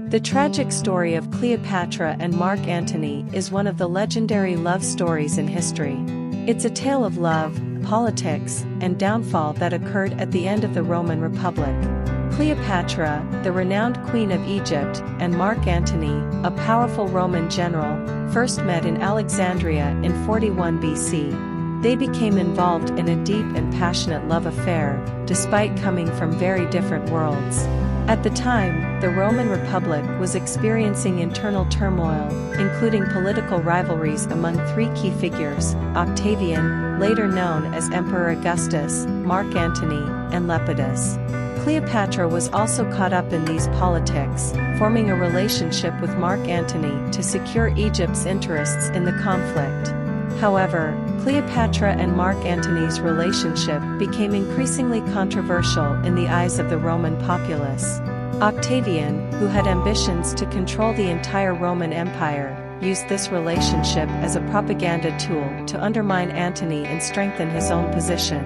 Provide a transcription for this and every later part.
The tragic story of Cleopatra and Mark Antony is one of the legendary love stories in history. It's a tale of love, politics, and downfall that occurred at the end of the Roman Republic. Cleopatra, the renowned queen of Egypt, and Mark Antony, a powerful Roman general, first met in Alexandria in 41 BC. They became involved in a deep and passionate love affair, despite coming from very different worlds. At the time, the Roman Republic was experiencing internal turmoil, including political rivalries among three key figures: Octavian, later known as Emperor Augustus, Mark Antony, and Lepidus. Cleopatra was also caught up in these politics, forming a relationship with Mark Antony to secure Egypt's interests in the conflict. However, Cleopatra and Mark Antony's relationship became increasingly controversial in the eyes of the Roman populace. Octavian, who had ambitions to control the entire Roman Empire, used this relationship as a propaganda tool to undermine Antony and strengthen his own position.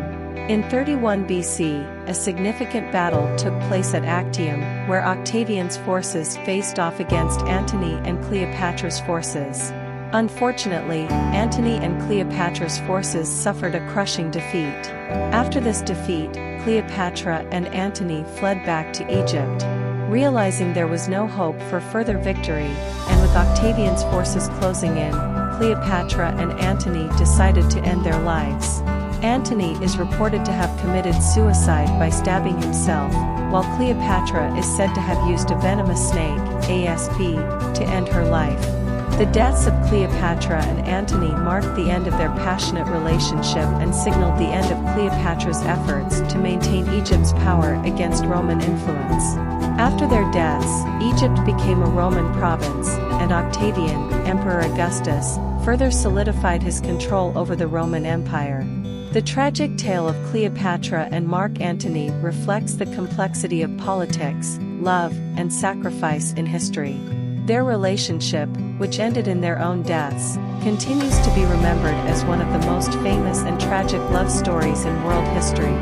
In 31 BC, a significant battle took place at Actium, where Octavian's forces faced off against Antony and Cleopatra's forces. Unfortunately, Antony and Cleopatra's forces suffered a crushing defeat. After this defeat, Cleopatra and Antony fled back to Egypt. Realizing there was no hope for further victory, and with Octavian's forces closing in, Cleopatra and Antony decided to end their lives. Antony is reported to have committed suicide by stabbing himself, while Cleopatra is said to have used a venomous snake, asp, to end her life. The deaths of Cleopatra and Antony marked the end of their passionate relationship and signaled the end of Cleopatra's efforts to maintain Egypt's power against Roman influence. After their deaths, Egypt became a Roman province, and Octavian, Emperor Augustus, further solidified his control over the Roman Empire. The tragic tale of Cleopatra and Mark Antony reflects the complexity of politics, love, and sacrifice in history. Their relationship, which ended in their own deaths, continues to be remembered as one of the most famous and tragic love stories in world history.